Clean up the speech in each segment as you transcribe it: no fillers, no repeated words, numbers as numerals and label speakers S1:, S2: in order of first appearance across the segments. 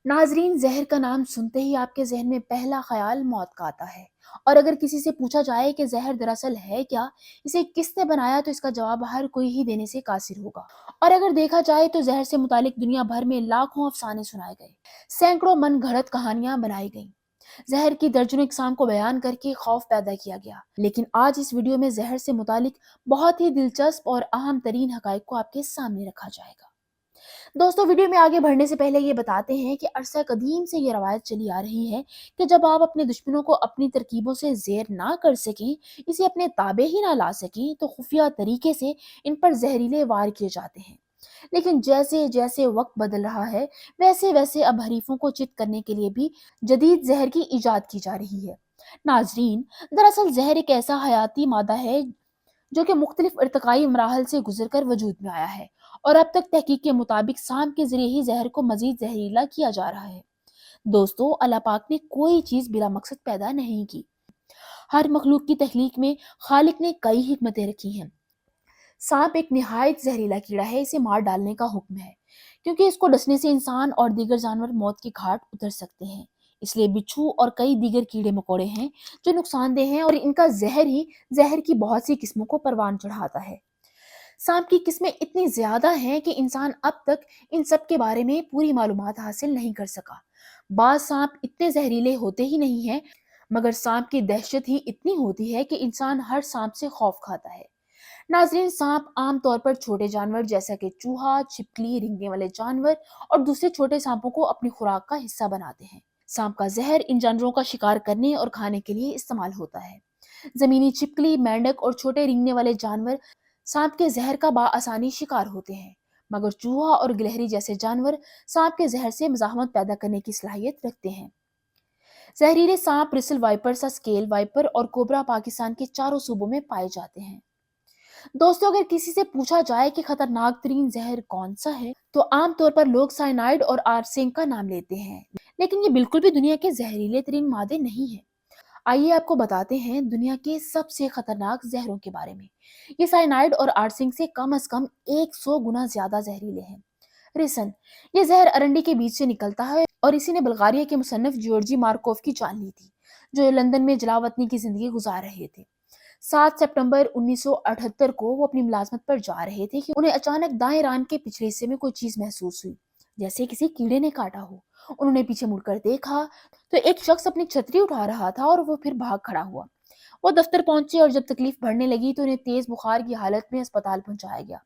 S1: नाजरीन, जहर का नाम सुनते ही आपके जहन में पहला ख्याल मौत का आता है। और अगर किसी से पूछा जाए कि जहर दरअसल है क्या, इसे किसने बनाया, तो इसका जवाब हर कोई ही देने से कासिर होगा। और अगर देखा जाए तो जहर से मुतालिक दुनिया भर में लाखों अफसाने सुनाए गए, सैकड़ों मन घड़त कहानियां बनाई गईं। जहर की दर्जनों इकसाम को बयान करके खौफ पैदा किया गया। लेकिन आज इस वीडियो में जहर से मुतालिक बहुत ही दिलचस्प और अहम तरीन हकाइक को आपके सामने रखा जाएगा। दोस्तों, वीडियो में आगे बढ़ने से पहले ये बताते हैं कि अरसा कदीम से ये रवायत चली आ रही है कि जब आप अपने दुश्मनों को अपनी तरकीबों से ज़ेर ना कर सकें, इसे अपने ताबे ही ना ला सकें, तो खुफिया तरीके से इन पर जहरीले वार किए जाते हैं। लेकिन जैसे जैसे वक्त बदल रहा है, वैसे वैसे अब हरीफों को चित करने के लिए भी जदीद जहर की इजाद की जा रही है। नाजरीन, दरअसल जहर एक ऐसा हयाती मादा है जो कि मुख्तलिफ इर्तिकाई मराहल से गुजर कर वजूद में आया है, और अब तक तहकीक के मुताबिक सांप के जरिए ही जहर को मजीद जहरीला किया जा रहा है। दोस्तों, अल्लाह पाक ने कोई चीज बिला मकसद पैदा नहीं की। हर मखलूक की तख्लीक में खालिक ने कई हिकमतें रखी हैं। सांप एक निहायत जहरीला कीड़ा है, इसे मार डालने का हुक्म है, क्योंकि इसको डसने से इंसान और दीगर जानवर मौत की घाट उतर सकते हैं। इसलिए बिच्छू और कई दीगर कीड़े मकोड़े हैं जो नुकसानदेह हैं, और इनका जहर ही जहर की बहुत सी किस्मों को परवान चढ़ाता है। सांप की किस्में इतनी ज्यादा हैं कि इंसान अब तक इन सब के बारे में पूरी मालूमात हासिल नहीं कर सका। बाज सांप इतने जहरीले होते ही नहीं हैं, मगर सांप की दहशत ही इतनी होती है कि इंसान हर सांप से खौफ खाता है। नाजरीन, सांप आम तौर पर छोटे जानवर जैसा कि चूहा, छिपकली, रेंगने वाले जानवर और दूसरे छोटे सांपों को अपनी खुराक का हिस्सा बनाते हैं। सांप का जहर इन जानवरों का शिकार करने और खाने के लिए इस्तेमाल होता है। जमीनी छिपकली, मेंढक और छोटे रेंगने वाले जानवर सांप के जहर का बाआसानी शिकार होते हैं, मगर चूहा और गिलहरी जैसे जानवर सांप के जहर से मज़ाहमत पैदा करने की सलाहियत रखते हैं। जहरीले सांप ब्रिसल वाइपर, स्केल वाइपर और कोबरा पाकिस्तान के चारों सूबों में पाए जाते हैं। दोस्तों, अगर किसी से पूछा जाए कि खतरनाक तरीन जहर कौन सा है, तो आमतौर पर लोग साइनाइड और आर्सेनिक का नाम लेते हैं। लेकिन ये बिल्कुल भी दुनिया के जहरीले तरीन मादे नहीं है। आइए आपको बताते हैं दुनिया के सबसे खतरनाक जहरों के बारे में। ये साइनाइड और आर्सेनिक से कम 100 गुना ज्यादा जहरीले हैं। रिसन, ये जहर अरंडी के बीच से निकलता है, और इसी ने बल्गारिया के मुसन्निफ जियोर्जी मार्कोव की जान ली थी, जो लंदन में जलावतनी की जिंदगी गुजार रहे थे। 7 सितंबर 1978 को वो अपनी मुलाजमत पर जा रहे थे कि उन्हें अचानक दाएं रान के पिछले हिस्से में कोई चीज महसूस हुई, जैसे किसी कीड़े ने काटा हो। उन्होंने पीछे मुड़कर देखा तो एक शख्स अपनी छतरी उठा रहा था, और वो फिर भाग खड़ा हुआ। वो दफ्तर पहुंचे, और जब तकलीफ बढ़ने लगी तो उन्हें तेज बुखार की हालत में अस्पताल पहुंचाया गया,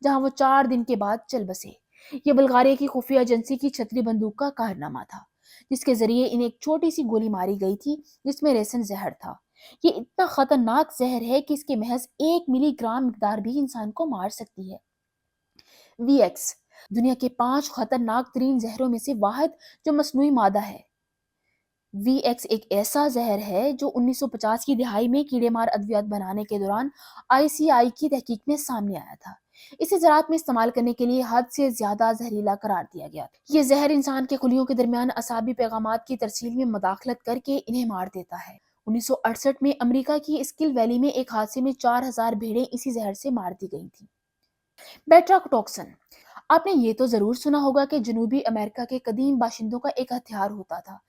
S1: जहां वो 4 दिन के बाद चल बसे। ये बल्गारिया की खुफिया एजेंसी की छतरी बंदूक का कारनामा था, जिसके जरिए इन्हें एक छोटी सी गोली मारी गई थी, जिसमें रेसन जहर था। ये इतना खतरनाक जहर है कि इसके महज 1 मिलीग्राम मिकदार भी इंसान को मार सकती है। वीएक्स दुनिया के 5 खतरनाक तरीन जहरों में से वाहिद जो मसनूई मादा है। वीएक्स एक ऐसा जहर है जो 1950 की दिहाई में कीड़ेमार अद्वियात बनाने के दौरान आईसीआई की तहकीक में सामने आया था। इसे ज़राअत में इस्तेमाल करने के लिए हद से ज्यादा जहरीला करार दिया गया। ये जहर इंसान के खुलियों के दरमियान असाबी पैगामात की तरसील में मदाखलत करके इन्हें मार देता है। 1968 में अमेरिका की स्किल वैली में एक हादसे में 4000 भेड़ें इसी जहर से मार दी गई थी। बेट्राक्टोक्सन, आपने ये तो जरूर सुना होगा कि जनूबी अमेरिका के कदीम बाशिंदों का एक हथियार होता था,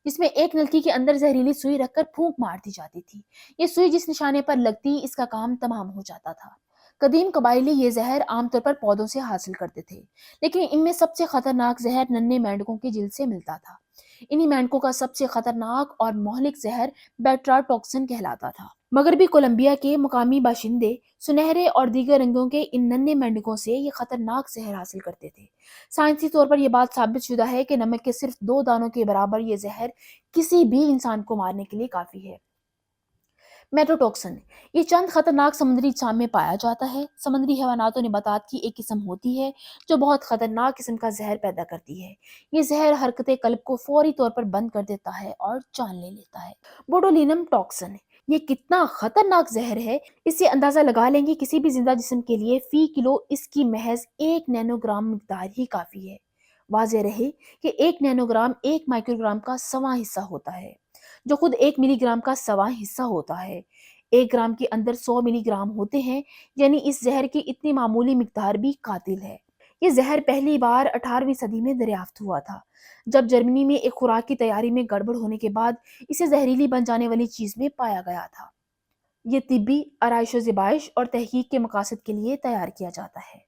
S1: जिसमें एक नलकी के अंदर जहरीली सुई रखकर फूंक मार दी जाती थी। ये सुई जिस निशाने पर लगती, इसका काम तमाम हो जाता था। कदीम कबाइली ये जहर आमतौर पर पौधों से हासिल करते थे, लेकिन इनमें सबसे खतरनाक जहर नन्हे मेंढकों की जिल्द से मिलता था। इन्हीं मेंढकों का सबसे खतरनाक और मोहलिक जहर बेट्राटॉक्सिन कहलाता था। मगरबी कोलंबिया के मुकामी बाशिंदे सुनहरे और दीगर रंगों के इन नन्हे मेंढकों से ये खतरनाक जहर हासिल करते थे। साइंसी तौर पर यह बात साबित शुदा है कि नमक के सिर्फ 2 दानों के बराबर ये जहर किसी भी इंसान को मारने के लिए काफी है। मेट्रोटॉक्सिन, ये चंद खतरनाक समुद्री अजसाम में पाया जाता है। समुद्री हैवानात और नबातात की एक किस्म होती है जो बहुत खतरनाक किस्म का जहर पैदा करती है। ये जहर हरकत कल्ब को फौरी तौर पर बंद कर देता है और जान ले लेता है। बोटुलिनम टॉक्सिन, ये कितना खतरनाक जहर है, इससे अंदाजा लगा लेंगे किसी भी जिंदा जिस्म के लिए फी किलो इसकी महज 1 नैनोग्राम मिकदार ही काफी है। वाज़ेह रहे कि 1 नैनोग्राम 1 माइक्रोग्राम का 1/1 हिस्सा होता है, जो खुद 1 मिलीग्राम का 1/1 हिस्सा होता है। 1 ग्राम के अंदर 100 मिलीग्राम होते हैं, यानी इस जहर की इतनी मामूली मिकदार भी कातिल है। یہ زہر پہلی بار 18ویں صدی میں دریافت ہوا تھا، جب جرمنی میں ایک خوراک کی تیاری میں گڑبڑ ہونے کے بعد اسے زہریلی بن جانے والی چیز میں پایا گیا تھا۔ یہ طبی آرائش و زیبائش اور تحقیق کے مقاصد کے لیے تیار کیا جاتا ہے۔